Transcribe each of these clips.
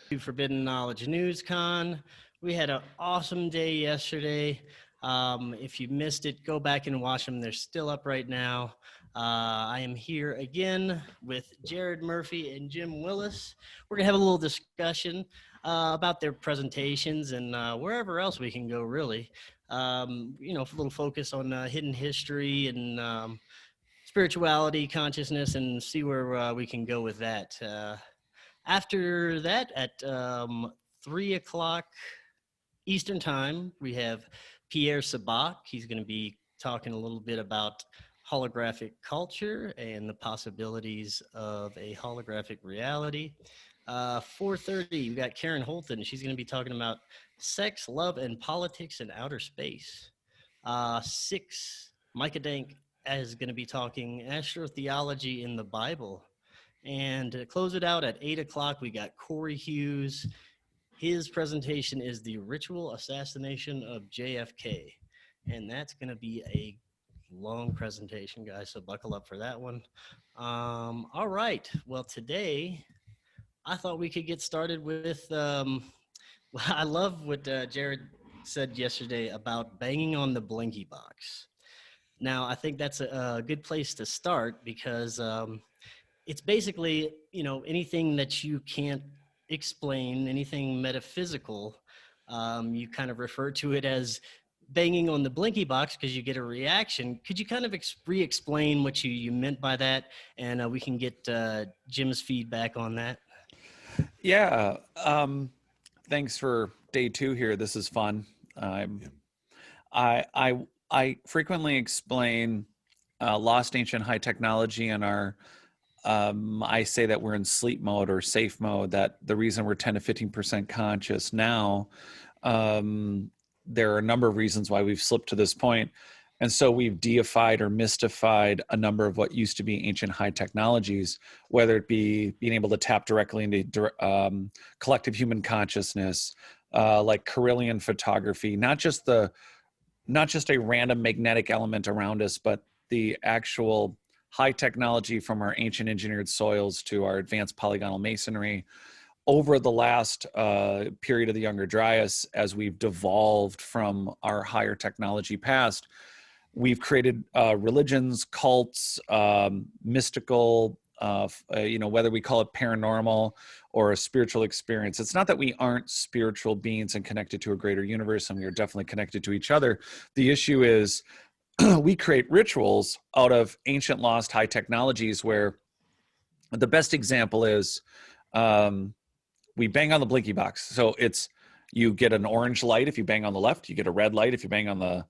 to Forbidden Knowledge News Con. We had an awesome day yesterday. If you missed it, go back and watch them. They're still up right now. I am here again with Jared Murphy and Jim Willis. We're going to have a little discussion about their presentations and wherever else we can go, really. A little focus on hidden history and spirituality, consciousness, and see where we can go with that. After that, at 3 o'clock Eastern Time, we have Pierre Sabak. He's going to be talking a little bit about holographic culture and the possibilities of a holographic reality. 4:30, we got Karen Holton. She's going to be talking about sex, love, and politics in outer space. 6, Micah Dank is going to be talking astrotheology in the Bible. And to close it out at 8 o'clock, we got Corey Hughes. His presentation is the ritual assassination of JFK. And that's going to be a long presentation, guys, so buckle up for that one. All right. Well, today, I thought we could get started with, I love what Jared said yesterday about banging on the blinky box. Now, I think that's a good place to start because it's basically, anything that you can't explain, anything metaphysical, you kind of refer to it as banging on the blinky box because you get a reaction. Could you kind of re-explain what you meant by that? And we can get Jim's feedback on that. Yeah. Thanks for day 2 here. This is fun. I frequently explain lost ancient high technology in our I say that we're in sleep mode or safe mode, that the reason we're 10 to 15% conscious now, there are a number of reasons why we've slipped to this point. And so we've deified or mystified a number of what used to be ancient high technologies, whether it be being able to tap directly into collective human consciousness, like Carillion photography, not just a random magnetic element around us, but the actual high technology from our ancient engineered soils to our advanced polygonal masonry. Over the last period of the Younger Dryas, as we've devolved from our higher technology past, we've created religions, cults, mystical, whether we call it paranormal or a spiritual experience. It's not that we aren't spiritual beings and connected to a greater universe, and we are definitely connected to each other. The issue is we create rituals out of ancient lost high technologies, where the best example is we bang on the blinky box. So you get an orange light if you bang on the left, you get a red light if you bang on the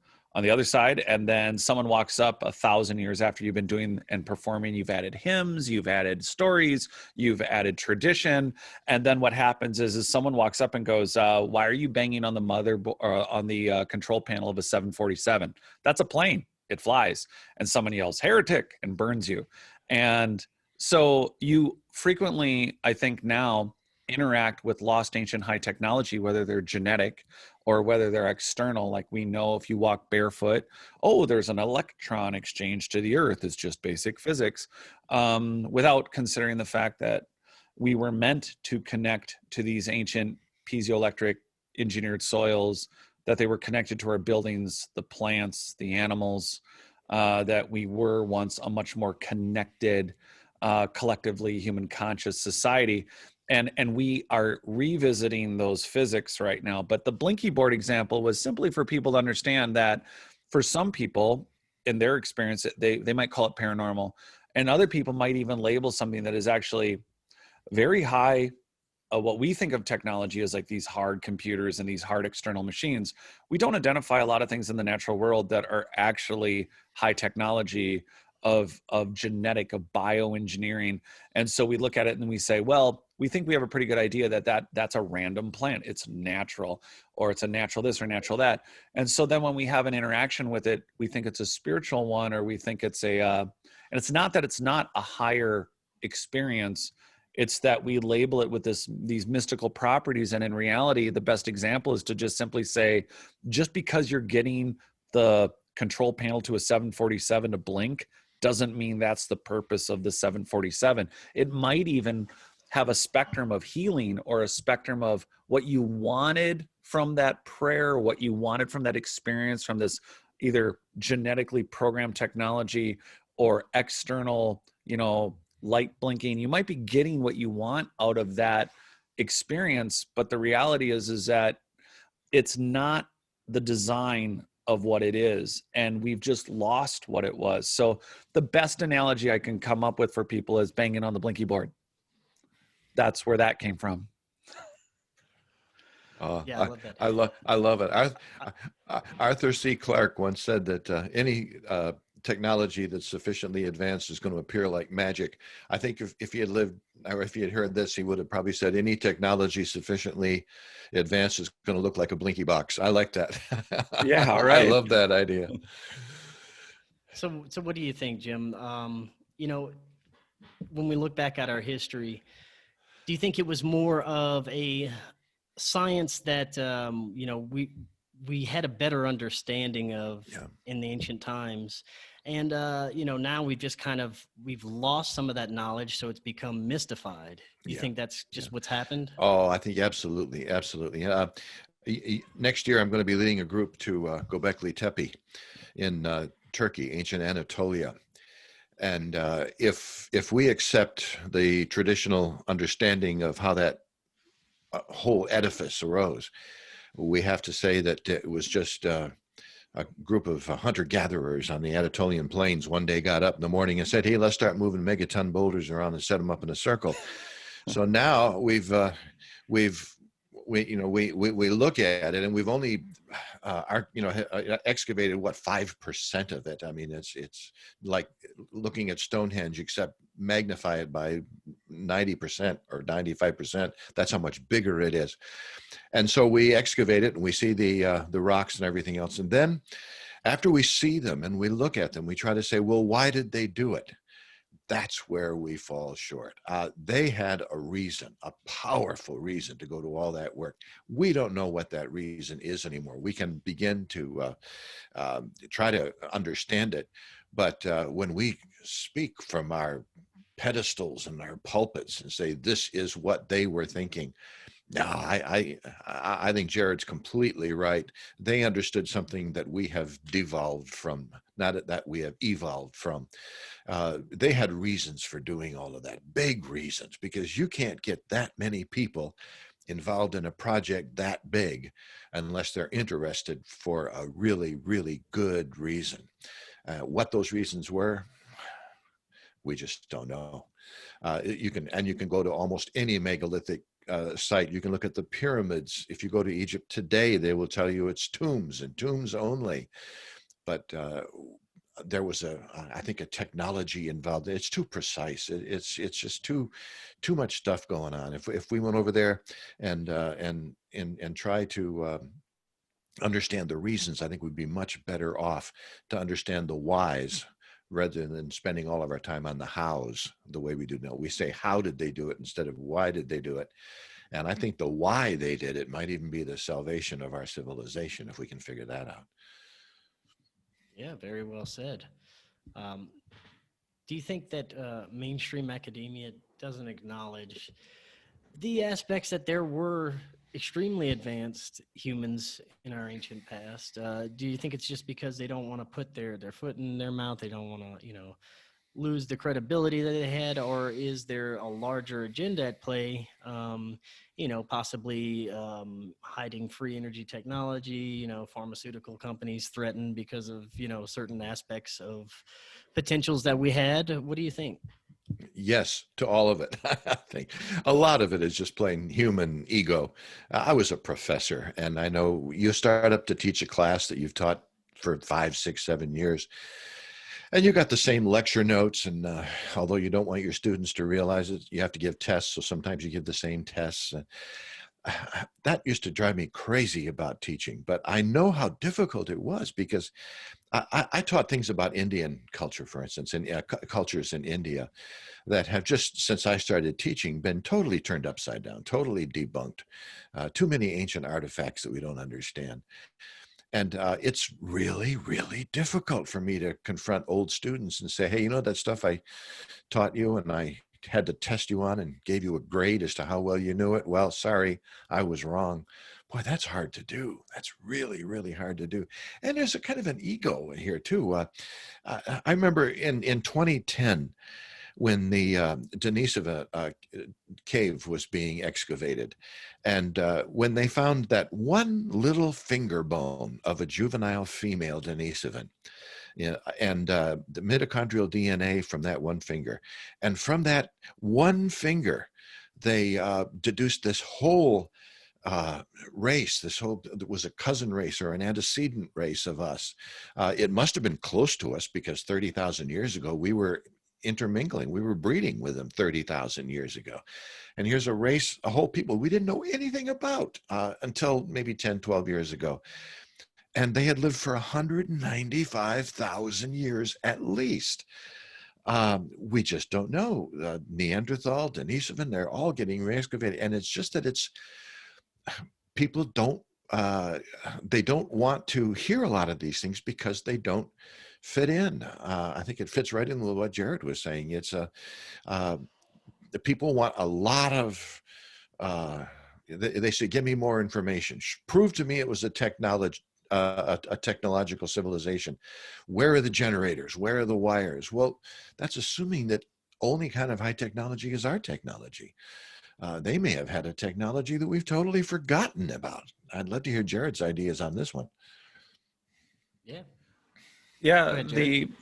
other side, and then someone walks up 1,000 years after you've been doing and performing. You've added hymns, you've added stories, you've added tradition, and then what happens is someone walks up and goes, "Why are you banging on the on the control panel of a 747? That's a plane; it flies." And someone yells, "Heretic!" and burns you. And so you frequently, I think now, interact with lost ancient high technology, whether they're genetic or whether they're external. Like, we know if you walk barefoot, there's an electron exchange to the earth. It's just basic physics, without considering the fact that we were meant to connect to these ancient piezoelectric engineered soils, that they were connected to our buildings, the plants, the animals, that we were once a much more connected, collectively human conscious society. And we are revisiting those physics right now. But the blinky board example was simply for people to understand that for some people, in their experience, they might call it paranormal. And other people might even label something that is actually very high. What we think of technology as like these hard computers and these hard external machines. We don't identify a lot of things in the natural world that are actually high technology of genetic, of bioengineering. And so we look at it and we say, well, we think we have a pretty good idea that's a random plant. It's natural, or it's a natural this or natural that. And so then when we have an interaction with it, we think it's a spiritual one, or we think it's and it's not that it's not a higher experience. It's that we label it with these mystical properties. And in reality, the best example is to just simply say, just because you're getting the control panel to a 747 to blink doesn't mean that's the purpose of the 747. It might even have a spectrum of healing or a spectrum of what you wanted from that prayer, what you wanted from that experience, from this either genetically programmed technology or external, light blinking. You might be getting what you want out of that experience, but the reality is that it's not the design of what it is, and we've just lost what it was. So the best analogy I can come up with for people is banging on the blinky board. That's where that came from. Yeah, I love that. I love it. Arthur C. Clarke once said that any technology that's sufficiently advanced is going to appear like magic. I think if he had lived, or if he had heard this, he would have probably said any technology sufficiently advanced is going to look like a blinky box. I like that. Yeah, all right. I love that idea. So what do you think, Jim? When we look back at our history, do you think it was more of a science that we had a better understanding of in the ancient times, and now we've lost some of that knowledge, so it's become mystified? Do you think that's just what's happened? Oh, I think absolutely. Next year, I'm going to be leading a group to Göbekli Tepe in Turkey, ancient Anatolia. And if we accept the traditional understanding of how that whole edifice arose, we have to say that it was just a group of hunter-gatherers on the Anatolian plains one day got up in the morning and said, "Hey, let's start moving megaton boulders around and set them up in a circle." So now we look at it, and we've only excavated 5% of it. I mean, it's like looking at Stonehenge, except magnify it by 90% or 95%. That's how much bigger it is. And so we excavate it, and we see the rocks and everything else. And then after we see them and we look at them, we try to say, well, why did they do it? That's where we fall short. They had a reason, a powerful reason to go to all that work. We don't know what that reason is anymore. We can begin to try to understand it. But when we speak from our pedestals and our pulpits and say, this is what they were thinking, no, I think Jared's completely right. They understood something that we have devolved from, not that we have evolved from. They had reasons for doing all of that, big reasons, because you can't get that many people involved in a project that big unless they're interested for a really, really good reason. What those reasons were, we just don't know. You can go to almost any megalithic site. You can look at the pyramids. If you go to Egypt today, they will tell you it's tombs and tombs only. But there was I think a technology involved. It's too precise. It's just too much stuff going on. If we went over there and try to understand the reasons, I think we'd be much better off to understand the whys, rather than spending all of our time on the hows the way we do now. We say, how did they do it instead of why did they do it? And I think the why they did it might even be the salvation of our civilization, if we can figure that out. Yeah, very well said. Do you think that mainstream academia doesn't acknowledge the aspects that there were extremely advanced humans in our ancient past? Do you think it's just because they don't want to put their foot in their mouth? They don't want to, lose the credibility that they had, or is there a larger agenda at play? Possibly hiding free energy technology. Pharmaceutical companies threatened because of certain aspects of potentials that we had. What do you think? Yes, to all of it. I think a lot of it is just plain human ego. I was a professor, and I know you start up to teach a class that you've taught for 5, 6, 7 years, and you got the same lecture notes. And although you don't want your students to realize it, you have to give tests. So sometimes you give the same tests. That used to drive me crazy about teaching, but I know how difficult it was, because I taught things about Indian culture, for instance, and cultures in India that have just, since I started teaching, been totally turned upside down, totally debunked. Too many ancient artifacts that we don't understand. And it's really, really difficult for me to confront old students and say, hey, that stuff I taught you and I had to test you on and gave you a grade as to how well you knew it. Well, sorry, I was wrong. Boy, that's hard to do. That's really, really hard to do. And there's a kind of an ego here too. I remember in 2010 when the Denisova cave was being excavated, and when they found that one little finger bone of a juvenile female Denisovan, yeah, and the mitochondrial DNA from that one finger. And from that one finger, they deduced this whole race. It was a cousin race or an antecedent race of us. It must have been close to us because 30,000 years ago, we were intermingling. We were breeding with them 30,000 years ago. And here's a race, a whole people we didn't know anything about until maybe 10, 12 years ago. And they had lived for 195,000 years at least. We just don't know. Neanderthal, Denisovan, they're all getting re-excavated. And it's just that people don't, they don't want to hear a lot of these things because they don't fit in. I think it fits right in with what Jared was saying. It's the people want a lot of, they say, give me more information. Prove to me it was a technological civilization. Where are the generators? Where are the wires? Well, that's assuming that only kind of high technology is our technology. They may have had a technology that we've totally forgotten about. I'd love to hear Jared's ideas on this one. Yeah. Yeah, ahead, Jared.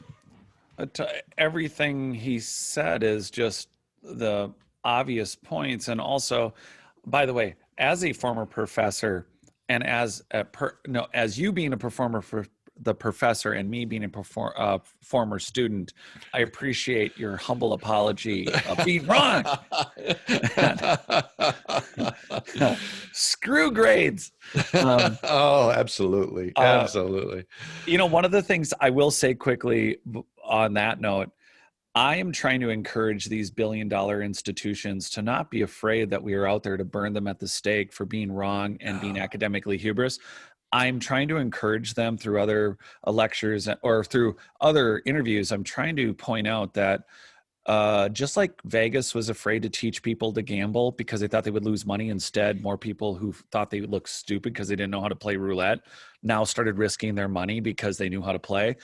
everything he said is just the obvious points. And also, by the way, as a former professor, and as you being a performer for the professor and me being a former student, I appreciate your humble apology of being wrong. Screw grades. Oh, absolutely. Absolutely. One of the things I will say quickly on that note, I am trying to encourage these billion-dollar institutions to not be afraid that we are out there to burn them at the stake for being wrong and being academically hubris. I'm trying to encourage them through other lectures or through other interviews. I'm trying to point out that just like Vegas was afraid to teach people to gamble because they thought they would lose money, instead, more people who thought they would look stupid because they didn't know how to play roulette now started risking their money because they knew how to play.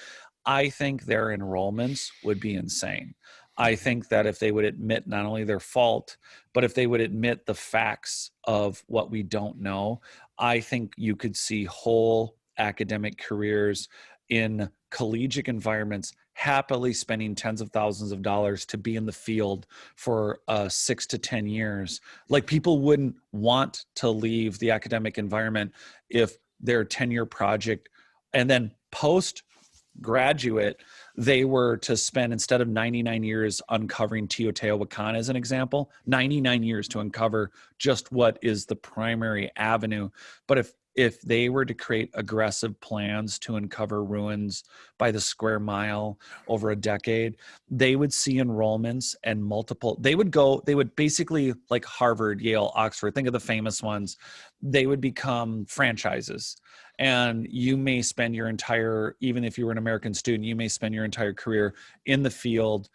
I think their enrollments would be insane. I think that if they would admit not only their fault, but if they would admit the facts of what we don't know, I think you could see whole academic careers in collegiate environments happily spending tens of thousands of dollars to be in the field for 6 to 10 years. Like, people wouldn't want to leave the academic environment if their 10-year project and then post-graduate, they were to spend, instead of 99 years uncovering Teotihuacan as an example, 99 years to uncover just what is the primary avenue. But if they were to create aggressive plans to uncover ruins by the square mile over a decade, they would see enrollments and they would basically, like Harvard, Yale, Oxford, think of the famous ones, they would become franchises. And you may spend your entire, even if you were an American student, you may spend your entire career in the field,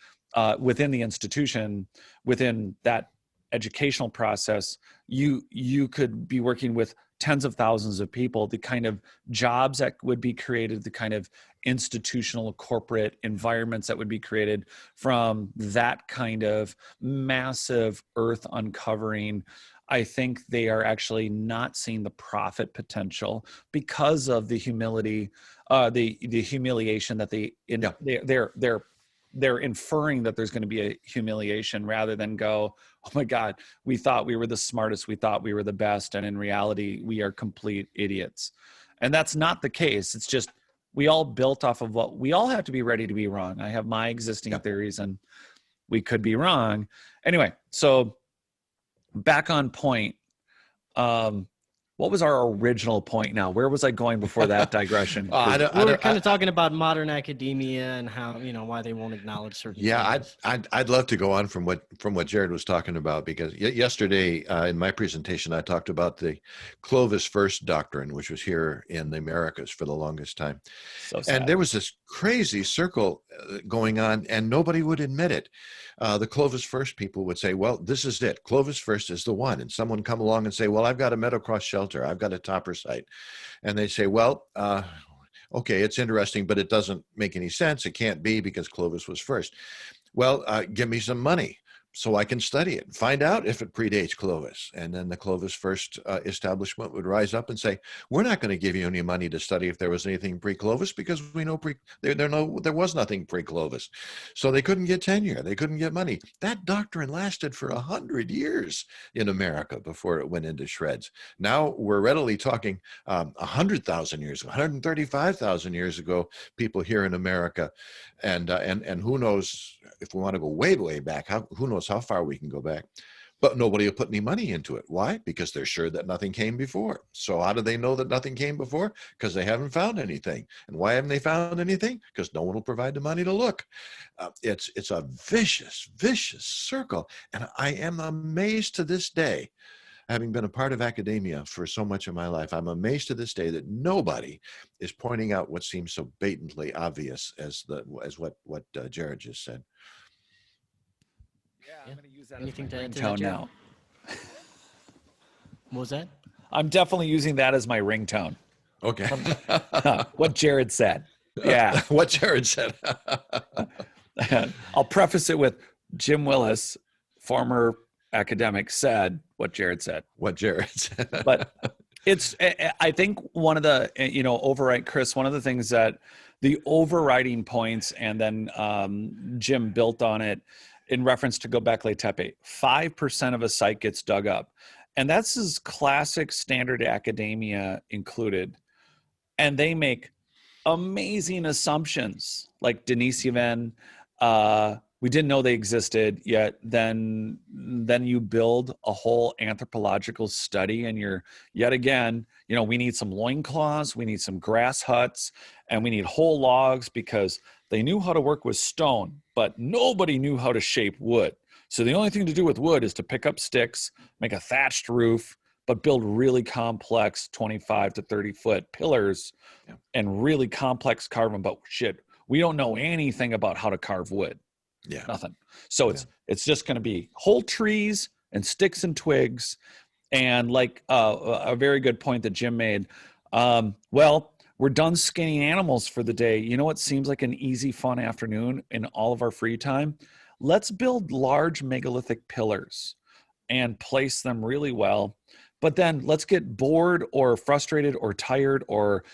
within the institution, within that educational process. You could be working with tens of thousands of people, the kind of jobs that would be created, the kind of institutional corporate environments that would be created from that kind of massive earth uncovering. I think they are actually not seeing the profit potential because of the humility, the humiliation that they're inferring that there's going to be a humiliation, rather than go, oh my God, we thought we were the smartest, we thought we were the best, and in reality, we are complete idiots. And that's not the case. It's just, we all built off of we all have to be ready to be wrong. I have my existing theories, and we could be wrong. Anyway, so back on point. What was our original point now? Where was I going before that digression? We were kind of talking about modern academia and how, why they won't acknowledge certain Yeah, things. I'd love to go on from what Jared was talking about, because yesterday in my presentation I talked about the Clovis first doctrine, which was here in the Americas for the longest time. So sad. And there was this crazy circle going on, and nobody would admit it. The Clovis first people would say, well, this is it. Clovis first is the one. And someone come along and say, well, I've got a Meadowcross shelter. I've got a topper site. And they say, well, okay, it's interesting, but it doesn't make any sense. It can't be because Clovis was first. Well, give me some money so I can study it and find out if it predates Clovis. And then the Clovis first establishment would rise up and say, we're not going to give you any money to study if there was anything pre-Clovis, because we know there was nothing pre-Clovis. So they couldn't get tenure. They couldn't get money. That doctrine lasted for 100 years in America before it went into shreds. Now we're readily talking 100,000 years, 135,000 years ago, people here in America. And who knows, if we want to go way, way back, who knows how far we can go back. But nobody will put any money into it. Why? Because they're sure that nothing came before. So how do they know that nothing came before? Because they haven't found anything. And why haven't they found anything? Because no one will provide the money to look. It's a vicious, vicious circle. And I am amazed to this day, having been a part of academia for so much of my life, I'm amazed to this day that nobody is pointing out what seems so blatantly obvious as what Jared just said. Yeah, I'm going to use that Anything as my to add to ringtone that, Jared? now. What was that? I'm definitely using that as my ringtone. Okay. What Jared said. Yeah. What Jared said. I'll preface it with Jim Willis, former academic, said what Jared said. What Jared said. But I think one of the, override, Chris, one of the things that the overriding points, and then Jim built on it in reference to Göbekli Tepe, 5% of a site gets dug up. And that's as classic standard academia included. And they make amazing assumptions like Denisovan, we didn't know they existed yet. Then you build a whole anthropological study, and you're yet again, we need some loincloths, we need some grass huts, and we need whole logs, because they knew how to work with stone, but nobody knew how to shape wood. So the only thing to do with wood is to pick up sticks, make a thatched roof, but build really complex 25 to 30 foot pillars and really complex carving. But shit, we don't know anything about how to carve wood. Yeah. Nothing. So it's just going to be whole trees and sticks and twigs. And like a very good point that Jim made. Well, we're done skinning animals for the day. You know what seems like an easy, fun afternoon in all of our free time? Let's build large megalithic pillars and place them really well. But then let's get bored or frustrated or tired or,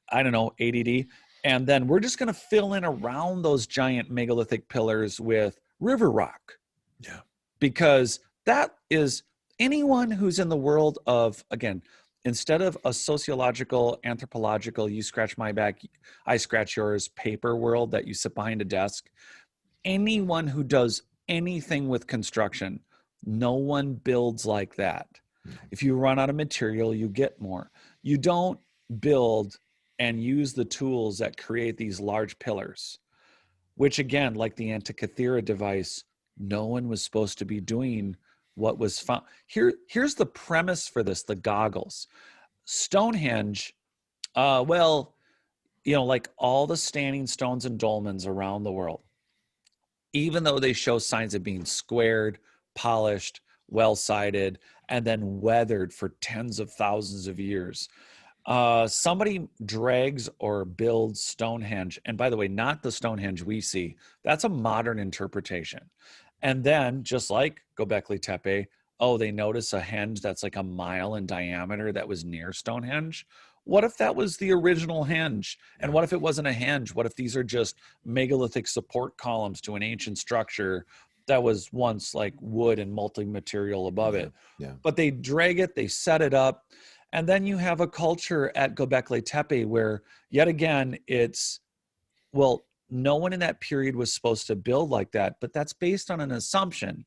I don't know, ADD. And then we're just going to fill in around those giant megalithic pillars with river rock. Yeah. Because that is anyone who's in the world of, again, instead of a sociological, anthropological, you scratch my back, I scratch yours paper world that you sit behind a desk, anyone who does anything with construction, no one builds like that. If you run out of material, you get more. You don't build and use the tools that create these large pillars, which again, like the Antikythera device, no one was supposed to be doing what was found. Here's the premise for this, the goggles. Stonehenge, like all the standing stones and dolmens around the world, even though they show signs of being squared, polished, well-sided, and then weathered for tens of thousands of years, somebody drags or builds Stonehenge. And by the way, not the Stonehenge we see. That's a modern interpretation. And then, just like Göbekli Tepe, they notice a henge that's like a mile in diameter that was near Stonehenge. What if that was the original henge? And what if it wasn't a henge? What if these are just megalithic support columns to an ancient structure that was once like wood and multi-material above it? Yeah. But they drag it, they set it up. And then you have a culture at Göbekli Tepe where, yet again, no one in that period was supposed to build like that, but that's based on an assumption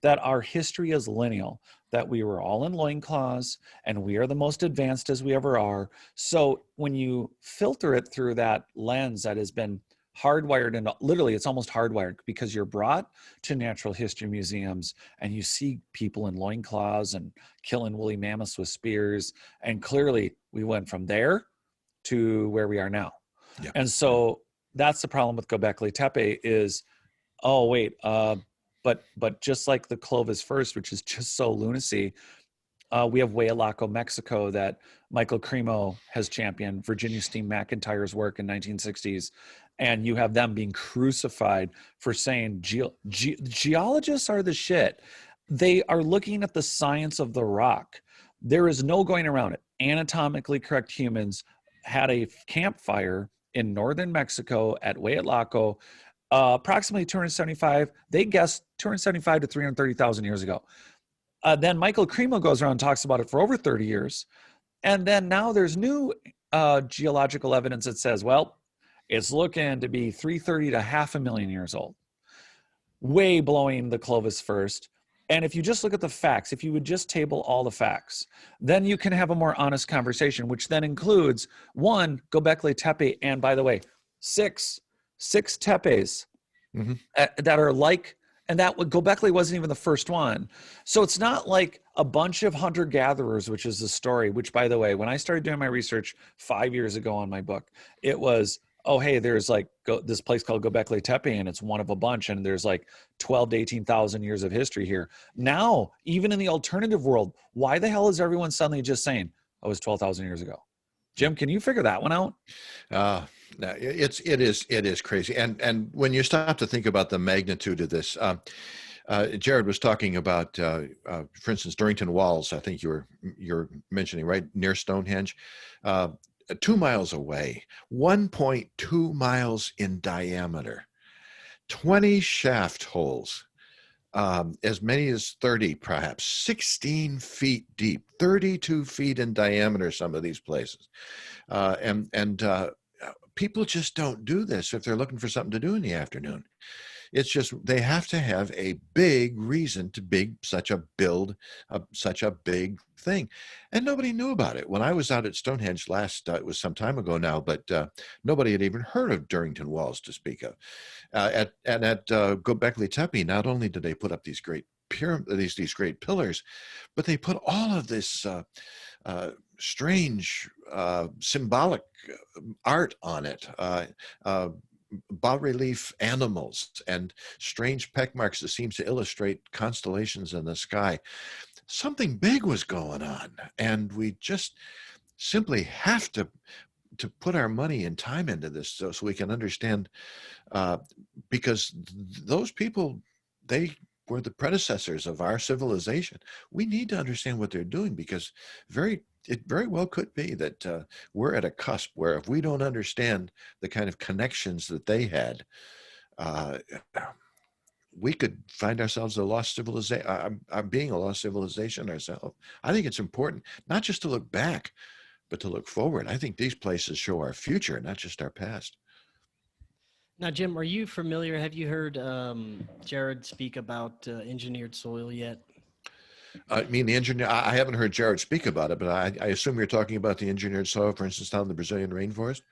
that our history is lineal. that we were all in loincloths and we are the most advanced as we ever are. So when you filter it through that lens that has been hardwired, and literally it's almost hardwired, because you're brought to natural history museums and you see people in loincloths and killing woolly mammoths with spears. And clearly we went from there to where we are now. Yeah. And so that's the problem with Göbekli Tepe is, oh, wait, but just like the Clovis First, which is just so lunacy, we have Huaylaco, Mexico, that Michael Cremo has championed, Virginia Steam McIntyre's work in 1960s. And you have them being crucified for saying geologists are the shit. They are looking at the science of the rock. There is no going around it. Anatomically correct humans had a campfire in northern Mexico at Huaylaco, approximately 275, they guessed 275 to 330,000 years ago. Then Michael Cremo goes around and talks about it for over 30 years. And then now there's new geological evidence that says, well, it's looking to be 330 to 500,000 years old, way blowing the Clovis First. And if you just look at the facts, if you would just table all the facts, then you can have a more honest conversation, which then includes, one, Göbekli Tepe, and by the way, six tepes that are like, and that Göbekli wasn't even the first one. So it's not like a bunch of hunter-gatherers, which is the story, which, by the way, when I started doing my research 5 years ago on my book, it was, oh, hey, there's like this place called Göbekli Tepe, and it's one of a bunch, and there's like 12 to 18,000 years of history here. Now, even in the alternative world, why the hell is everyone suddenly just saying, oh, it was 12,000 years ago? Jim, can you figure that one out? No, it is crazy. And when you stop to think about the magnitude of this, Jared was talking about, for instance, Durrington Walls. I think you're mentioning, right, near Stonehenge, 2 miles away, 1.2 miles in diameter, 20 shaft holes. As many as 30, perhaps 16 feet deep, 32 feet in diameter, some of these places. And people just don't do this if they're looking for something to do in the afternoon. It's just, they have to have a big reason to such a big thing. And nobody knew about it. When I was out at Stonehenge last, it was some time ago now, but nobody had even heard of Durrington Walls to speak of. At Göbekli Tepe, not only did they put up these great these great pillars, but they put all of this strange symbolic art on it. Bas-relief animals and strange peck marks that seems to illustrate constellations in the sky. Something big was going on, and we just simply have to put our money and time into this so we can understand, because those people, they were the predecessors of our civilization. We need to understand what they're doing, because it very well could be that we're at a cusp where if we don't understand the kind of connections that they had, we could find ourselves a lost civilization, being a lost civilization ourselves. I think it's important not just to look back, but to look forward. I think these places show our future, not just our past. Now, Jim, are you familiar? Have you heard Jared speak about engineered soil yet? I mean, the engineer, I haven't heard Jared speak about it, but I assume you're talking about the engineered soil, for instance, down in the Brazilian rainforest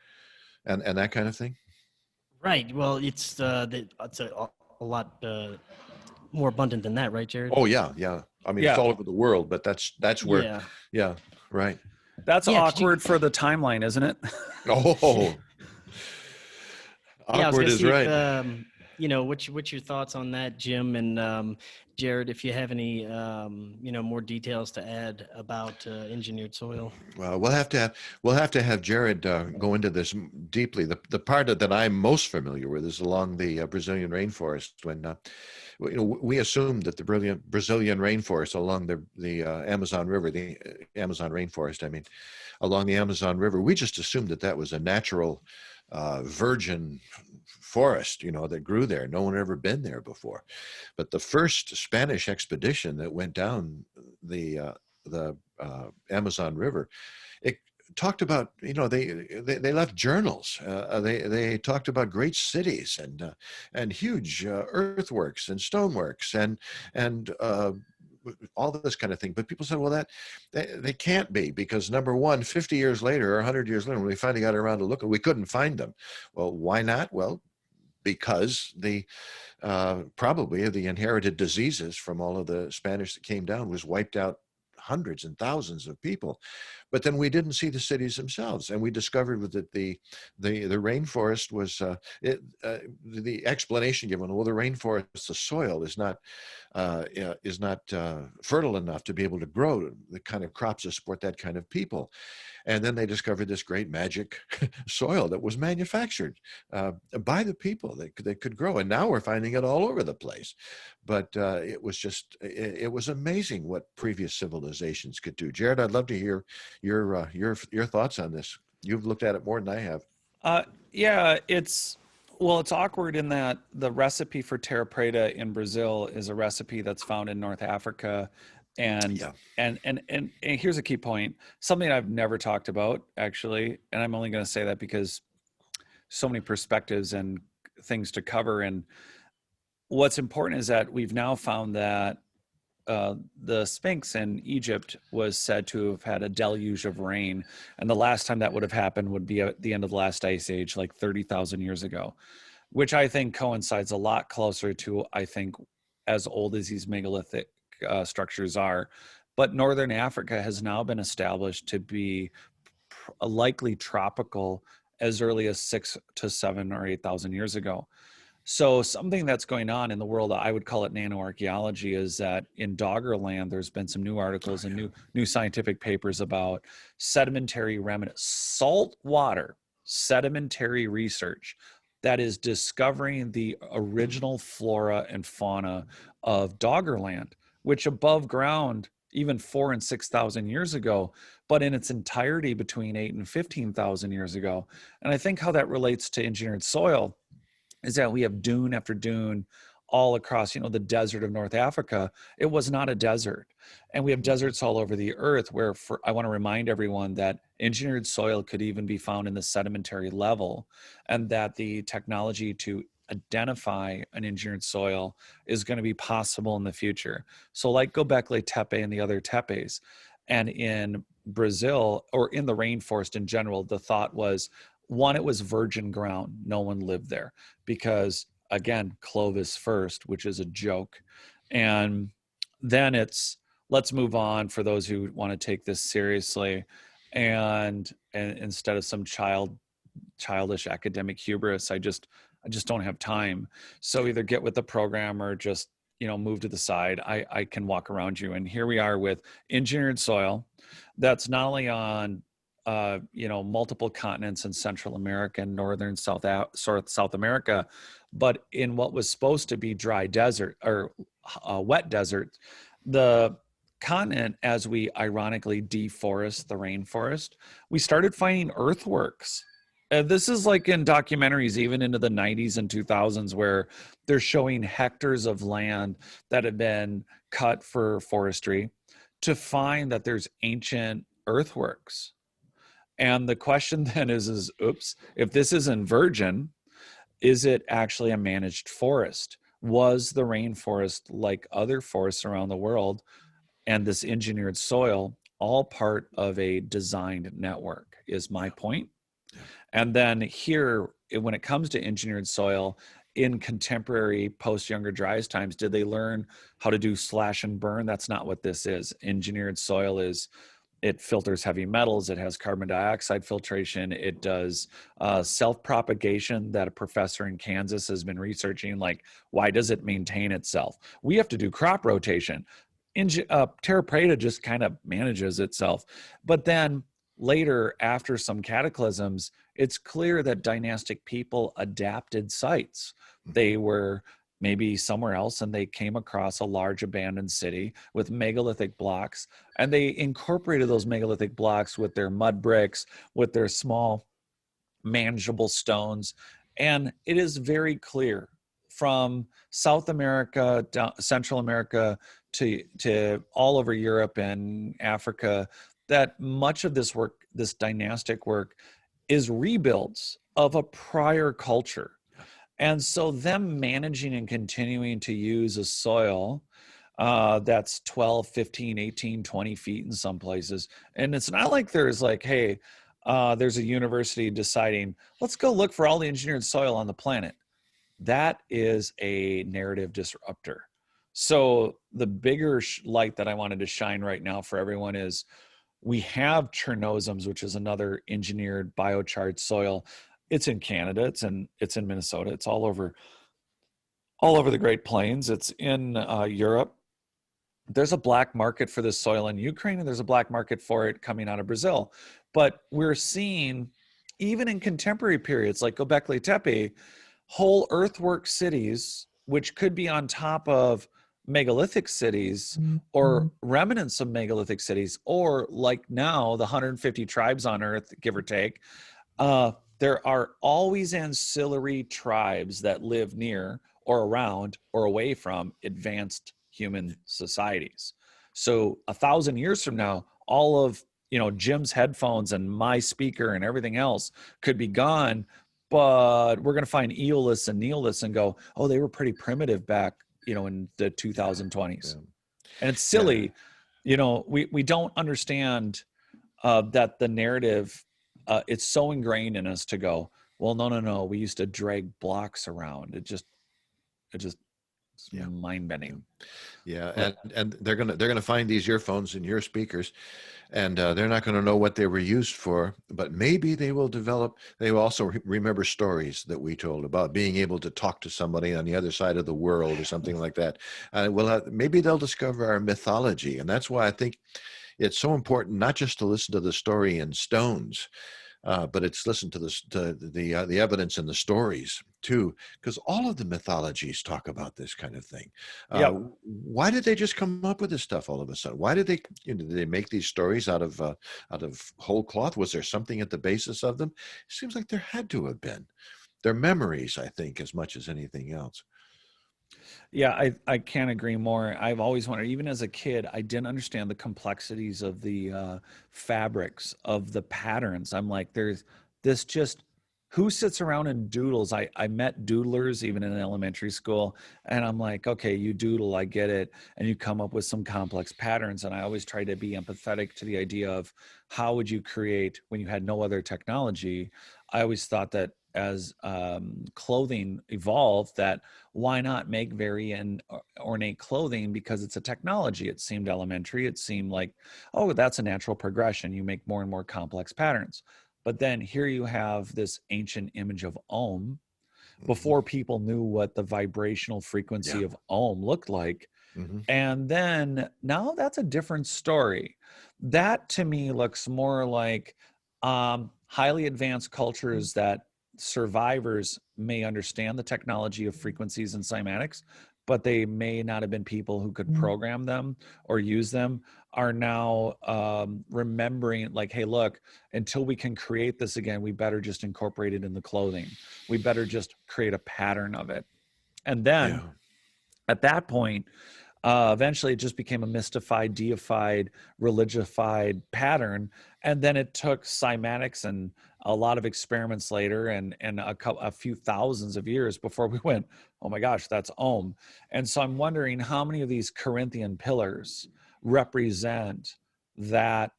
and that kind of thing. Right. Well, it's a lot more abundant than that, right, Jared? Oh, yeah. I mean, it's all over the world, but that's where, yeah, right. That's awkward for the timeline, isn't it? Oh, awkward is right. What's your thoughts on that, Jim and Jared? If you have any, more details to add about engineered soil. Well, we'll have to have Jared go into this deeply. The part that I'm most familiar with is along the Brazilian rainforest. When we assumed that the Brazilian rainforest along the Amazon River, the Amazon rainforest, I mean, along the Amazon River, we just assumed that was a natural virgin forest, that grew there. No one had ever been there before. But the first Spanish expedition that went down the Amazon River, it talked about, they left journals. They talked about great cities and huge earthworks and stoneworks and all this kind of thing. But people said, well, they can't be, because number one, 50 years later or 100 years later, when we finally got around to looking, we couldn't find them. Well, why not? Well, because probably the inherited diseases from all of the Spanish that came down was wiped out hundreds and thousands of people. But then we didn't see the cities themselves, and we discovered that the rainforest was the explanation given. Well, the rainforest, the soil is not fertile enough to be able to grow the kind of crops that support that kind of people. And then they discovered this great magic soil that was manufactured by the people that could grow. And now we're finding it all over the place. But it was amazing what previous civilizations could do. Jared, I'd love to hear your thoughts on this. You've looked at it more than I have. Yeah, it's awkward in that the recipe for terra preta in Brazil is a recipe that's found in North Africa. And, Yeah. and here's a key point, something I've never talked about, actually, and I'm only going to say that because so many perspectives and things to cover. And what's important is that we've now found that the Sphinx in Egypt was said to have had a deluge of rain. And the last time that would have happened would be at the end of the last ice age, like 30,000 years ago, which I think coincides a lot closer to, I think, as old as these megalithic structures are. But Northern Africa has now been established to be likely tropical as early as 6 to 7 or 8,000 years ago. So something that's going on in the world, I would call it nanoarchaeology, is that in Doggerland, there's been some new articles and new scientific papers about sedimentary remnant, saltwater sedimentary research that is discovering the original flora and fauna of Doggerland, which above ground, even 4,000 and 6,000 years ago, but in its entirety between 8,000 and 15,000 years ago. And I think how that relates to engineered soil is that we have dune after dune all across, the desert of North Africa. It was not a desert. And we have deserts all over the earth where I want to remind everyone that engineered soil could even be found in the sedimentary level, and that the technology to identify an engineered soil is going to be possible in the future. So like Göbekli Tepe and the other tepes, and in Brazil or in the rainforest in general, the thought was, one, it was virgin ground. No one lived there because, again, Clovis first, which is a joke. And then it's, let's move on for those who want to take this seriously. And instead of some childish academic hubris, I just don't have time. So either get with the program or just, move to the side. I can walk around you. And here we are with engineered soil that's not only on multiple continents in Central America and Northern South America, but in what was supposed to be dry desert or wet desert. The continent, as we ironically deforest the rainforest, we started finding earthworks. This is like in documentaries, even into the 90s and 2000s, where they're showing hectares of land that have been cut for forestry to find that there's ancient earthworks. And the question then is, oops, if this isn't virgin, is it actually a managed forest? Was the rainforest, like other forests around the world, and this engineered soil, all part of a designed network, is my point. And then here, when it comes to engineered soil, in contemporary post-Younger Dryas times, did they learn how to do slash and burn? That's not what this is. Engineered soil is, it filters heavy metals. It has carbon dioxide filtration. It does self-propagation that a professor in Kansas has been researching. Like, why does it maintain itself? We have to do crop rotation. Terra preta just kind of manages itself. But then later, after some cataclysms, it's clear that dynastic people adapted sites. They were maybe somewhere else, and they came across a large abandoned city with megalithic blocks, and they incorporated those megalithic blocks with their mud bricks, with their small manageable stones. And it is very clear from South America, Central America, to all over Europe and Africa, that much of this work, this dynastic work, is rebuilds of a prior culture. And so them managing and continuing to use a soil that's 12, 15, 18, 20 feet in some places. And it's not like there's like, hey, there's a university deciding, let's go look for all the engineered soil on the planet. That is a narrative disruptor. So the bigger light that I wanted to shine right now for everyone is we have Chernozems, which is another engineered biochar soil. It's in Canada. It's in Minnesota. It's all over the Great Plains. It's in Europe. There's a black market for this soil in Ukraine, and there's a black market for it coming out of Brazil. But we're seeing, even in contemporary periods like Göbekli Tepe, whole earthwork cities, which could be on top of megalithic cities or remnants of megalithic cities, or like now the 150 tribes on earth, give or take. There are always ancillary tribes that live near or around or away from advanced human societies. So 1,000 years from now, all of Jim's headphones and my speaker and everything else could be gone, but we're going to find Eolus and Neoliths and go, oh, they were pretty primitive back in the 2020s. Yeah. And it's silly. Yeah. We don't understand that the narrative, it's so ingrained in us to go, well, no, we used to drag blocks around. It just mind bending. Yeah, and they're gonna find these earphones in your speakers, and they're not going to know what they were used for. But maybe they will develop. They will also remember stories that we told about being able to talk to somebody on the other side of the world or something like that. Maybe they'll discover our mythology, and that's why I think it's so important not just to listen to the story in stones. But it's listen to the evidence in the stories too, because all of the mythologies talk about this kind of thing. Why did they just come up with this stuff all of a sudden? Why did they did they make these stories out of whole cloth? Was there something at the basis of them? It seems like there had to have been. They're memories, I think, as much as anything else. Yeah, I can't agree more. I've always wondered, even as a kid, I didn't understand the complexities of the fabrics, of the patterns. I'm like, there's this just, who sits around and doodles? I met doodlers even in elementary school, and I'm like, okay, you doodle, I get it. And you come up with some complex patterns. And I always try to be empathetic to the idea of how would you create when you had no other technology. I always thought that as clothing evolved, that why not make very ornate clothing, because it's a technology. It seemed elementary. It seemed like, oh, that's a natural progression. You make more and more complex patterns. But then here you have this ancient image of Om before people knew what the vibrational frequency of Om looked like. And then now that's a different story. That to me looks more like highly advanced cultures that survivors may understand the technology of frequencies and cymatics, but they may not have been people who could program them or use them, are now remembering like, hey, look, until we can create this again, we better just incorporate it in the clothing. We better just create a pattern of it. And then at that point, eventually it just became a mystified, deified, religified pattern. And then it took cymatics and a lot of experiments later and a few thousands of years before we went, oh my gosh, that's Om. And so I'm wondering how many of these Corinthian pillars represent that.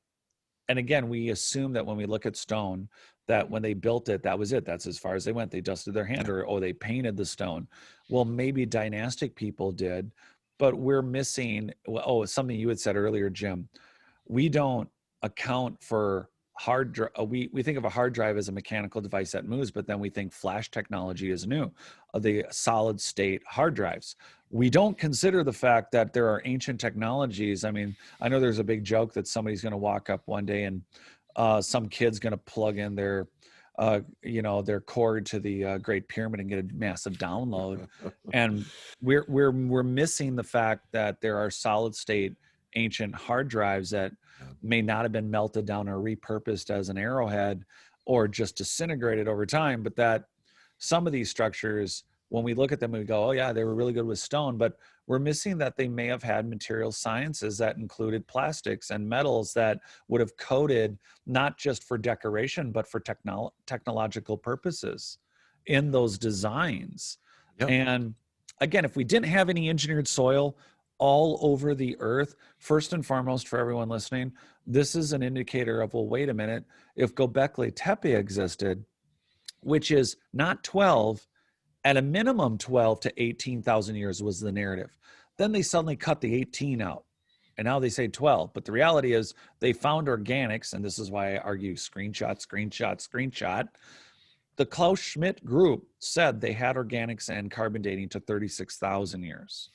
And again, we assume that when we look at stone, that when they built it, that was it. That's as far as they went. They dusted their hand, or they painted the stone. Well, maybe dynastic people did, but we're missing, something you had said earlier, Jim. We don't account for hard drive. We think of a hard drive as a mechanical device that moves, but then we think flash technology is new, the solid state hard drives. We don't consider the fact that there are ancient technologies. I mean, I know there's a big joke that somebody's going to walk up one day and some kid's going to plug in their their cord to the Great Pyramid and get a massive download. And we're missing the fact that there are solid state ancient hard drives that may not have been melted down or repurposed as an arrowhead or just disintegrated over time, but that some of these structures, when we look at them, we go, oh yeah, they were really good with stone, but we're missing that they may have had material sciences that included plastics and metals that would have coated not just for decoration, but for technological purposes in those designs. And again, if we didn't have any engineered soil, all over the earth. First and foremost, for everyone listening, this is an indicator of, well, wait a minute, if Göbekli Tepe existed, which is not 12, at a minimum 12 to 18,000 years was the narrative. Then they suddenly cut the 18 out. And now they say 12. But the reality is they found organics, and this is why I argue screenshot, screenshot, screenshot. The Klaus Schmidt group said they had organics and carbon dating to 36,000 years,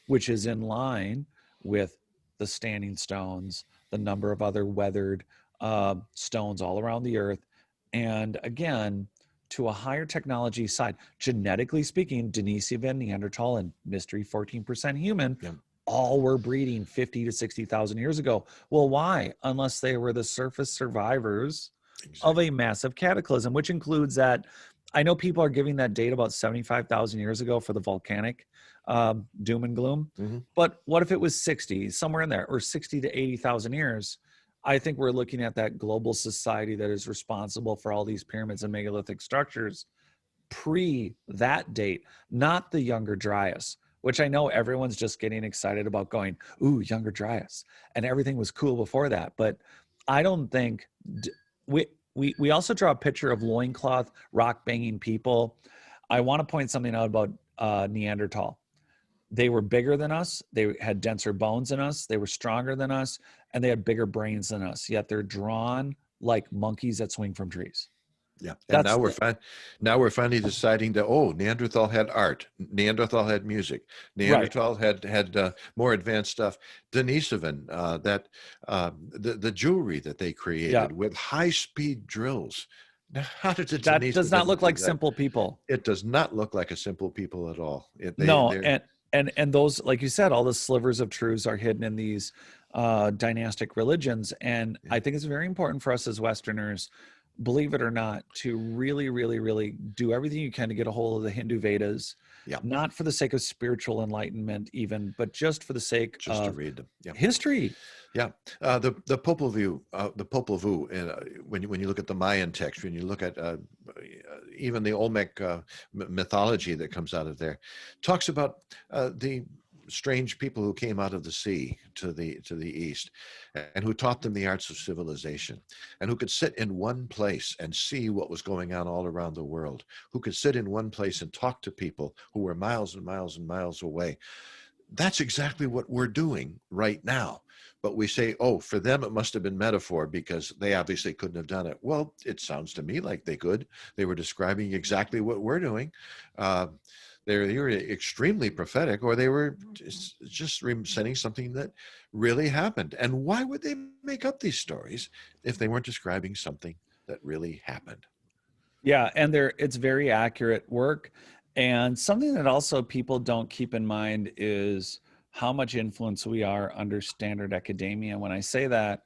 which is in line with the standing stones, the number of other weathered stones all around the earth. And again, to a higher technology side, genetically speaking, Denisovan, Neanderthal, and mystery 14% human, Yeah. all were breeding 50 to 60,000 years ago. Well, why? Unless they were the surface survivors of a massive cataclysm, which includes that. I know people are giving that date about 75,000 years ago for the volcanic doom and gloom. Mhm. But what if it was 60, somewhere in there, or 60 to 80,000 years? I think we're looking at that global society that is responsible for all these pyramids and megalithic structures pre that date, not the Younger Dryas, which I know everyone's just getting excited about going, ooh, Younger Dryas. And everything was cool before that. But I don't think we also draw a picture of loincloth rock banging people. I want to point something out about Neanderthal. They were bigger than us. They had denser bones than us. They were stronger than us, and they had bigger brains than us. Yet they're drawn like monkeys that swing from trees. Yeah, and That's now we're finally deciding that Neanderthal had art, Neanderthal had music, right. Neanderthal had more advanced stuff. Denisovan, the jewelry that they created Yeah. with high speed drills. Now, how did the That does not Denisovan look do like that? simple people. It does not look like a simple people at all. No, They're- and those, like you said, all the slivers of truths are hidden in these dynastic religions. And Yeah. I think it's very important for us as Westerners, believe it or not, to really, really, really do everything you can to get a hold of the Hindu Vedas, Yeah. not for the sake of spiritual enlightenment even, but just for the sake just to of read them. Yeah. history. Yeah, the Popol Vuh, when you look at the Mayan text, when you look at even the Olmec mythology that comes out of there, talks about the strange people who came out of the sea to the east, and who taught them the arts of civilization, and who could sit in one place and see what was going on all around the world, who could sit in one place and talk to people who were miles and miles and miles away. That's exactly what we're doing right now. But we say, oh, for them, it must have been metaphor because they obviously couldn't have done it. Well, it sounds to me like they could. They were describing exactly what we're doing. They were extremely prophetic, or they were just saying something that really happened. And why would they make up these stories if they weren't describing something that really happened? Yeah, and it's very accurate work. And something that also people don't keep in mind is how much influence we are under standard academia. When I say that,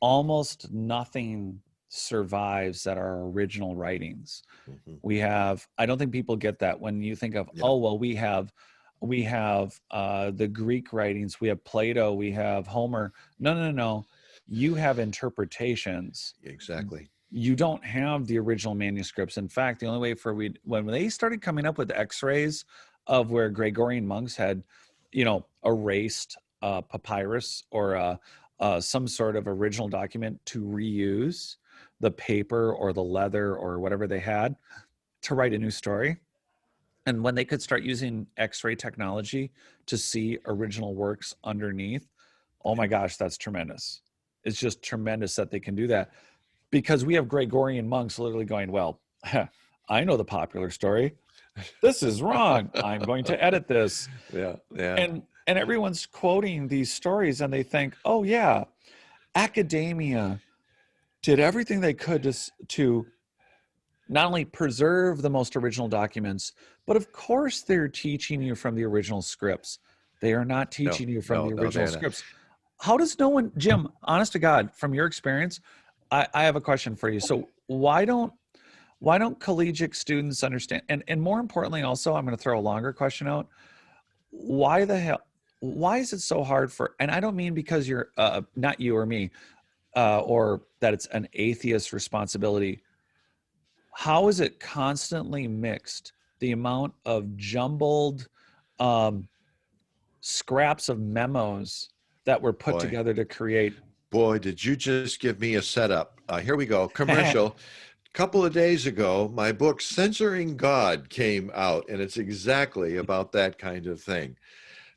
almost nothing survives that are original writings. Mhm. We have, I don't think people get that when you think of, Yeah. oh, well, we have the Greek writings, we have Plato, we have Homer. No. You have interpretations. Exactly. You don't have the original manuscripts. In fact, the only way when they started coming up with x-rays of where Gregorian monks had, erased papyrus or some sort of original document to reuse the paper or the leather or whatever they had to write a new story. And when they could start using x-ray technology to see original works underneath, oh my gosh, that's tremendous. It's just tremendous that they can do that. Because we have Gregorian monks literally going, well, I know the popular story. This is wrong. I'm going to edit this. Yeah. And everyone's quoting these stories and they think, oh yeah, academia did everything they could to not only preserve the most original documents, but of course they're teaching you from the original scripts. They are not teaching you from the original they're not. scripts. How does no one, Jim, honest to God, from your experience, I have a question for you. So why don't collegiate students understand? And more importantly, also, I'm going to throw a longer question out. Why is it so hard and I don't mean because you're not you or me, or that it's an atheist responsibility. How is it constantly mixed? The amount of jumbled scraps of memos that were put Boy, together to create. boy, did you just give me a setup. Here we go. Commercial. Couple of days ago, my book Censoring God came out, and it's exactly about that kind of thing.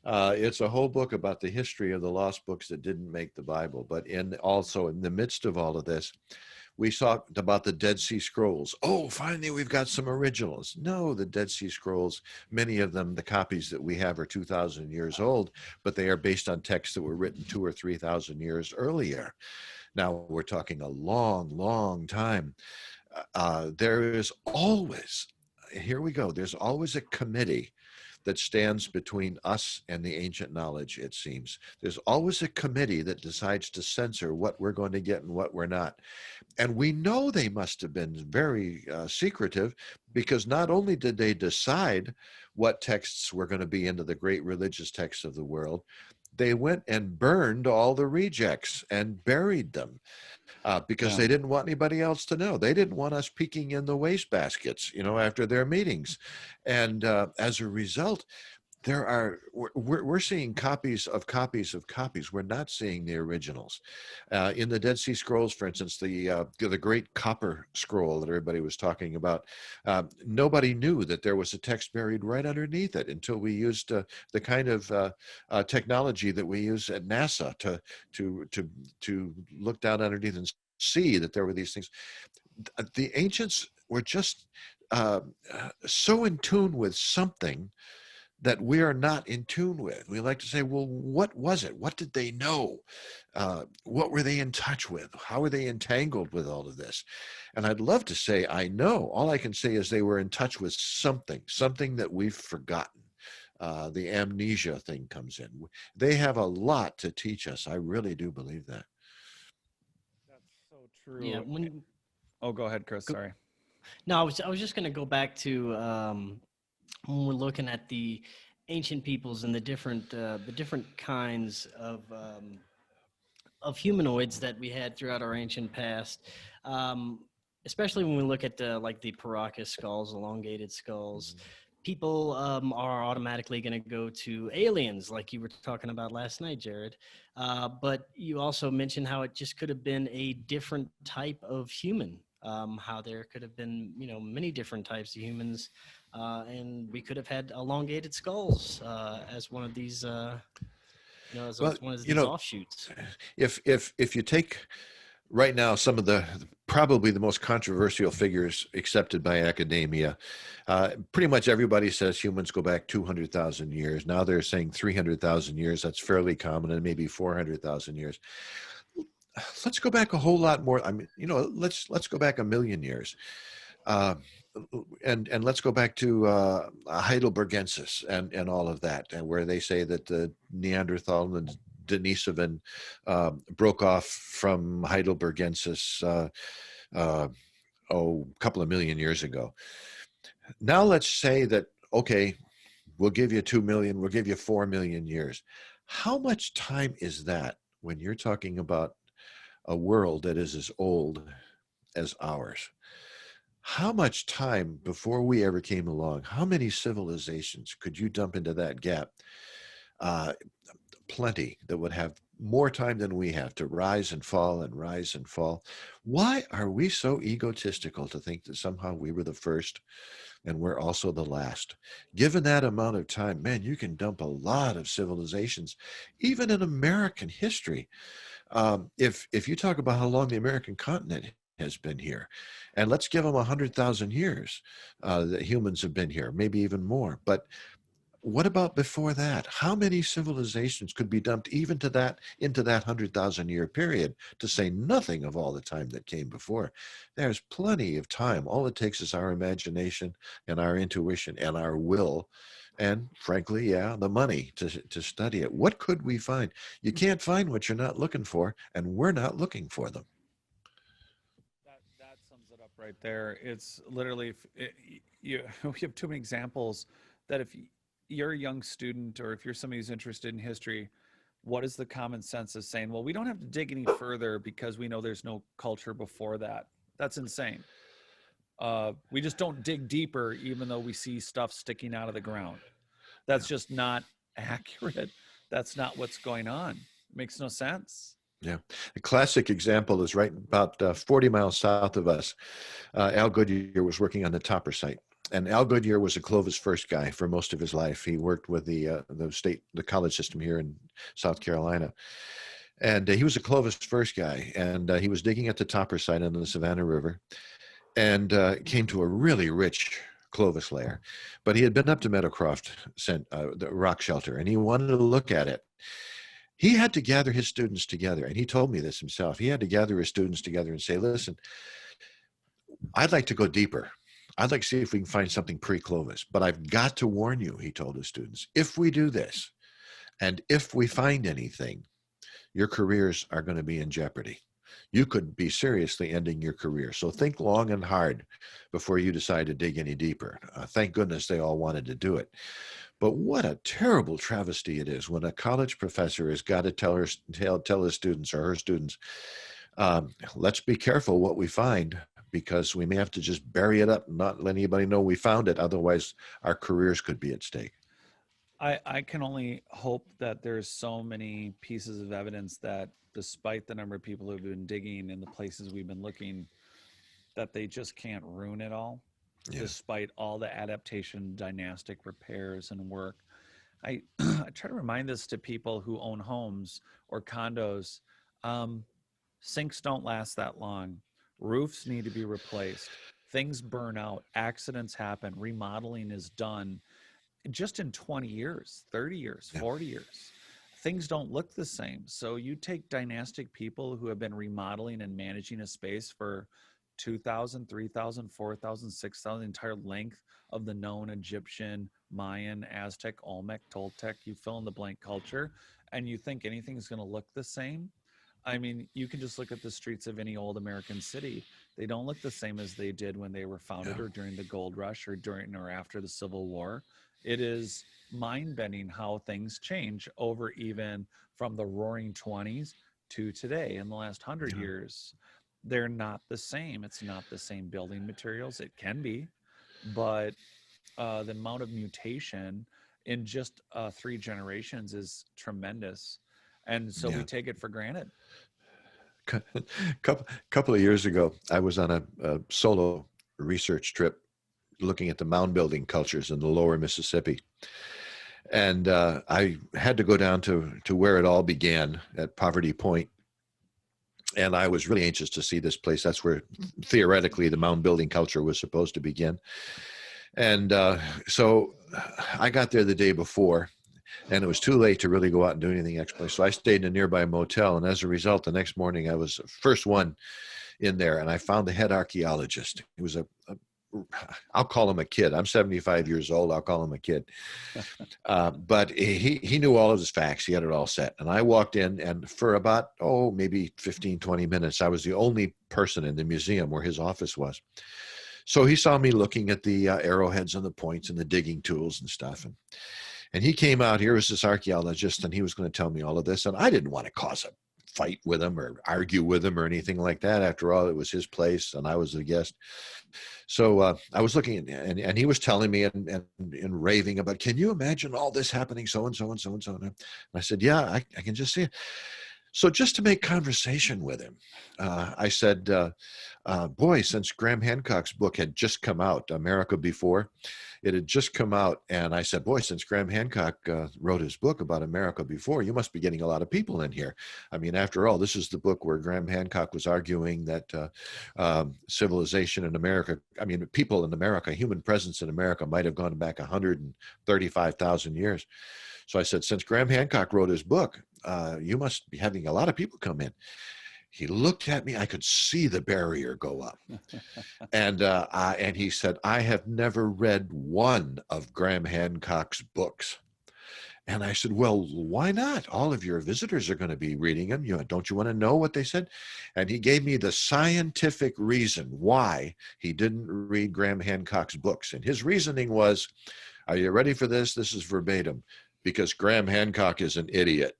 It's a whole book about the history of the lost books that didn't make the Bible. But also in the midst of all of this, we talked about the Dead Sea Scrolls. Oh, finally, we've got some originals. No, the Dead Sea Scrolls, many of them, the copies that we have are 2,000 years old, but they are based on texts that were written 2,000 or 3,000 years earlier. Now we're talking a long, long time. There is always, here we go, there's always a committee that stands between us and the ancient knowledge, it seems. There's always a committee that decides to censor what we're going to get and what we're not. And we know they must have been very secretive, because not only did they decide what texts were going to be into the great religious texts of the world, they went and burned all the rejects and buried them. Because they didn't want anybody else to know. They didn't want us peeking in the wastebaskets, after their meetings. And as a result, we're seeing copies of copies of copies. We're not seeing the originals. In the Dead Sea Scrolls, for instance, the great copper scroll that everybody was talking about, nobody knew that there was a text buried right underneath it until we used the kind of technology that we use at NASA to look down underneath and see that there were these things. The ancients were just so in tune with something that we are not in tune with. We like to say, well, what was it? What did they know? What were they in touch with? How were they entangled with all of this? And I'd love to say, I know. All I can say is they were in touch with something that we've forgotten. The amnesia thing comes in. They have a lot to teach us. I really do believe that. That's so true. Yeah. Oh, go ahead, Chris. Sorry. No, I was just going to go back to when we're looking at the ancient peoples and the different kinds of humanoids that we had throughout our ancient past. Especially when we look at like the Paracas skulls, elongated skulls, people are automatically going to go to aliens, like you were talking about last night, Jared. But you also mentioned how it just could have been a different type of human. How there could have been, many different types of humans, and we could have had elongated skulls as one of these, as Well, one of these offshoots. if you take right now some of the probably the most controversial figures accepted by academia, pretty much everybody says humans go back 200,000 years. Now they're saying 300,000 years. That's fairly common, and maybe 400,000 years. Let's go back a whole lot more. I mean, let's go back 1,000,000 years. And let's go back to Heidelbergensis and all of that, and where they say that the Neanderthal and Denisovan broke off from Heidelbergensis a couple of million years ago. Now let's say that, okay, we'll give you 2 million, we'll give you 4 million years. How much time is that when you're talking about a world that is as old as ours? How much time before we ever came along, how many civilizations could you dump into that gap? Plenty that would have more time than we have to rise and fall and rise and fall. Why are we so egotistical to think that somehow we were the first and we're also the last? Given that amount of time, man, you can dump a lot of civilizations, even in American history. If you talk about how long the American continent has been here, and let's give them 100,000 years that humans have been here, maybe even more. But what about before that? How many civilizations could be dumped even into that 100,000 year period, to say nothing of all the time that came before? There's plenty of time. All it takes is our imagination and our intuition and our will, and frankly, the money to study it. What could we find? You can't find what you're not looking for, and we're not looking for them. That sums it up right there. It's literally, we have too many examples that if you're a young student, or if you're somebody who's interested in history, what is the common sense of saying, well, we don't have to dig any further because we know there's no culture before that? That's insane. We just don't dig deeper, even though we see stuff sticking out of the ground. That's just not accurate. That's not what's going on. It makes no sense. Yeah. A classic example is right about 40 miles south of us. Al Goodyear was working on the Topper site. And Al Goodyear was a Clovis first guy for most of his life. He worked with the college system here in South Carolina. And he was a Clovis first guy. And he was digging at the Topper site on the Savannah River and came to a really rich Clovis layer. But he had been up to Meadowcroft, the rock shelter, and he wanted to look at it. He had to gather his students together, and he told me this himself. He had to gather his students together and say, listen, I'd like to go deeper. I'd like to see if we can find something pre-Clovis, but I've got to warn you, he told his students, if we do this, and if we find anything, your careers are going to be in jeopardy. You could be seriously ending your career. So think long and hard before you decide to dig any deeper. Thank goodness they all wanted to do it. But what a terrible travesty it is when a college professor has got to tell his students or her students, let's be careful what we find, because we may have to just bury it up and not let anybody know we found it. Otherwise, our careers could be at stake. I can only hope that there's so many pieces of evidence that despite the number of people who have been digging in the places we've been looking, that they just can't ruin it all. Yeah. Despite all the adaptation, dynastic repairs and work. I try to remind this to people who own homes or condos. Sinks don't last that long. Roofs need to be replaced. Things burn out. Accidents happen. Remodeling is done just in 20 years, 30 years, 40 years. Things don't look the same. So you take dynastic people who have been remodeling and managing a space for 2,000, 3,000, 4,000, 6,000, the entire length of the known Egyptian, Mayan, Aztec, Olmec, Toltec, you fill in the blank culture, and you think anything's going to look the same. I mean, you can just look at the streets of any old American city. They don't look the same as they did when they were founded or during the gold rush or during or after the Civil War. It is mind-bending how things change over even from the roaring 20s to today in the last 100 years. They're not the same. It's not the same building materials. It can be, but the amount of mutation in just 3 generations is tremendous. And so we take it for granted. Couple of years ago, I was on a solo research trip looking at the mound building cultures in the lower Mississippi. And I had to go down to where it all began at Poverty Point. And I was really anxious to see this place. That's where theoretically the mound building culture was supposed to begin. And so I got there the day before, and it was too late to really go out and do anything next. So I stayed in a nearby motel. And as a result, the next morning I was the first one in there, and I found the head archaeologist. He was I'll call him a kid. I'm 75 years old. I'll call him a kid. But he knew all of his facts. He had it all set. And I walked in, and for about, maybe 15, 20 minutes, I was the only person in the museum where his office was. So he saw me looking at the arrowheads and the points and the digging tools and stuff. And he came out, here was this archaeologist, and he was going to tell me all of this. And I didn't want to cause a fight with him or argue with him or anything like that. After all, it was his place and I was the guest. So I was looking and he was telling me and raving about, can you imagine all this happening? So and so and so and so. And I said, yeah, I can just see it. So just to make conversation with him, I said, boy, since Graham Hancock's book had just come out, America Before, it had just come out. And I said, boy, since Graham Hancock wrote his book about America Before, you must be getting a lot of people in here. I mean, after all, this is the book where Graham Hancock was arguing that civilization in America, people in America, human presence in America might have gone back 135,000 years. So I said, since Graham Hancock wrote his book, you must be having a lot of people come in. He looked at me. I could see the barrier go up. And he said, I have never read one of Graham Hancock's books. And I said, well, why not? All of your visitors are going to be reading them. Don't you want to know what they said? And he gave me the scientific reason why he didn't read Graham Hancock's books. And his reasoning was, are you ready for this? This is verbatim. Because Graham Hancock is an idiot.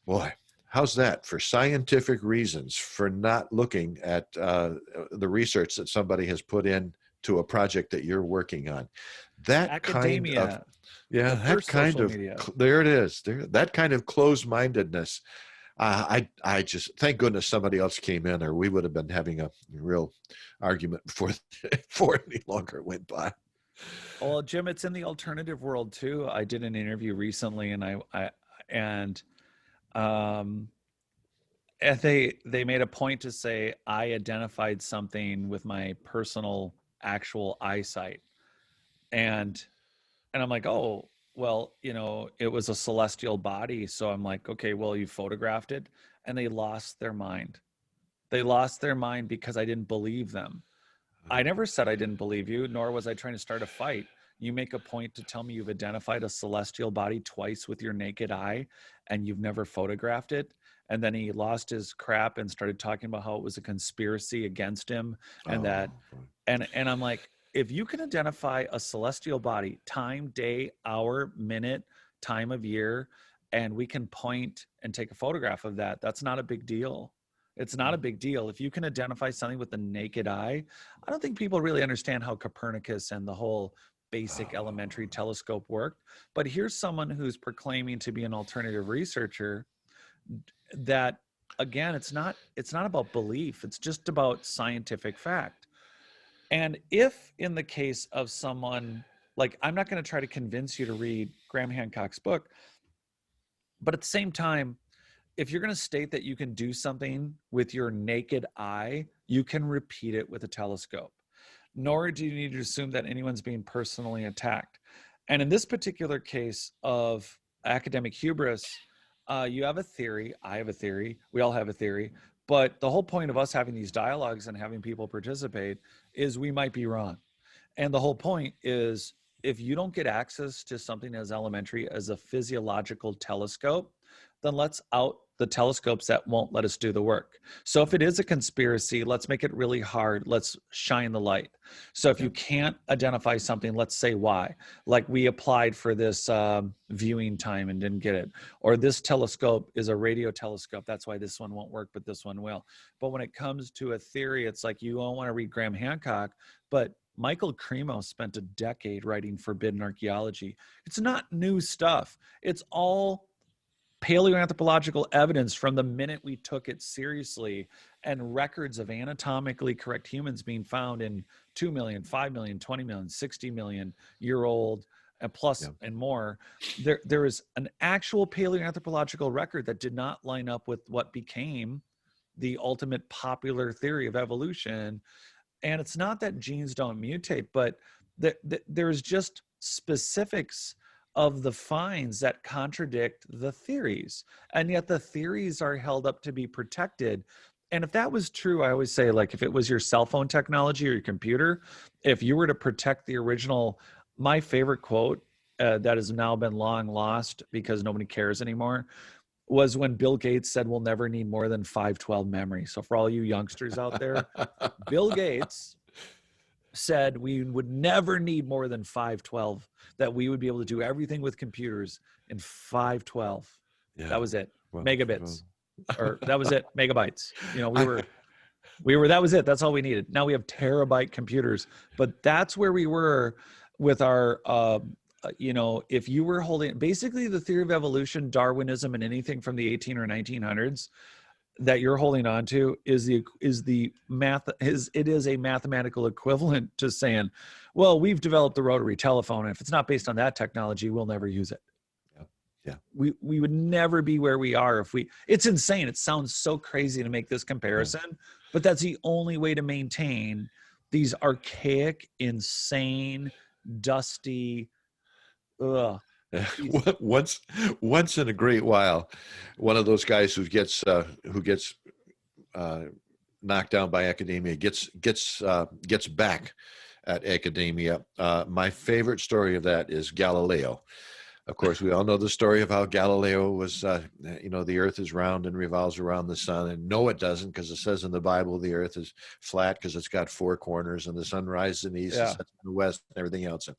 Boy, how's that? For scientific reasons, for not looking at the research that somebody has put in to a project that you're working on. that kind of, Academia, yeah, the that first kind social of, media. there it is. There, that kind of closed-mindedness. I just, thank goodness somebody else came in, or we would have been having a real argument before before any longer went by. Well, Jim, it's in the alternative world too. I did an interview recently, and and um, and they made a point to say I identified something with my personal actual eyesight, and I'm like, oh, well, it was a celestial body. So I'm like, okay, well, you photographed it, and they lost their mind. They lost their mind because I didn't believe them. I never said I didn't believe you, nor was I trying to start a fight. You make a point to tell me you've identified a celestial body twice with your naked eye and you've never photographed it. And then he lost his crap and started talking about how it was a conspiracy against him and that, Oh, and I'm like, if you can identify a celestial body, time, day, hour, minute, time of year, and we can point and take a photograph of that, that's not a big deal. It's not a big deal. If you can identify something with the naked eye, I don't think people really understand how Copernicus and the whole basic elementary telescope worked. But here's someone who's proclaiming to be an alternative researcher that, again, it's not about belief. It's just about scientific fact. And if in the case of someone, like, I'm not going to try to convince you to read Graham Hancock's book, but at the same time, if you're going to state that you can do something with your naked eye, you can repeat it with a telescope. Nor do you need to assume that anyone's being personally attacked. And in this particular case of academic hubris, you have a theory, I have a theory, we all have a theory, but the whole point of us having these dialogues and having people participate is we might be wrong. And the whole point is, if you don't get access to something as elementary as a physiological telescope, then let's out the telescopes that won't let us do the work. So if it is a conspiracy, let's make it really hard. Let's shine the light. So if you can't identify something, let's say why. Like, we applied for this viewing time and didn't get it. Or this telescope is a radio telescope. That's why this one won't work, but this one will. But when it comes to a theory, it's like, you don't want to read Graham Hancock, but Michael Cremo spent a decade writing forbidden archaeology. It's not new stuff. It's all paleoanthropological evidence from the minute we took it seriously, and records of anatomically correct humans being found in 2 million, 5 million, 20 million, 60 million year old and plus and more. There is an actual paleoanthropological record that did not line up with what became the ultimate popular theory of evolution. And it's not that genes don't mutate, but there's just specifics of the finds that contradict the theories. And yet the theories are held up to be protected. And if that was true, I always say, like, if it was your cell phone technology or your computer, if you were to protect the original, my favorite quote that has now been long lost because nobody cares anymore, was when Bill Gates said we'll never need more than 512 memory. So for all you youngsters out there, Bill Gates said we would never need more than 512, that we would be able to do everything with computers in 512. Yeah. That was it. Well, Megabits. Or that was it. Megabytes. We were, that was it. That's all we needed. Now we have terabyte computers, but that's where we were with our, if you were holding basically the theory of evolution, Darwinism, and anything from the 18 or 1900s that you're holding on to is a mathematical equivalent to saying, well, we've developed the rotary telephone, and if it's not based on that technology, we'll never use it. Yeah. We would never be where we are if it's insane. It sounds so crazy to make this comparison, but that's the only way to maintain these archaic, insane, dusty, Once in a great while, one of those guys who gets knocked down by academia gets back at academia. My favorite story of that is Galileo. Of course, we all know the story of how Galileo was, the earth is round and revolves around the sun. And no, it doesn't, because it says in the Bible the earth is flat because it's got four corners and the sun rises in the east and sets in the west and everything else.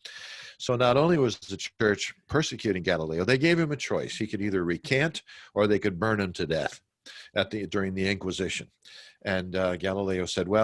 So not only was the church persecuting Galileo, they gave him a choice. He could either recant or they could burn him to death during the Inquisition. And Galileo said, well,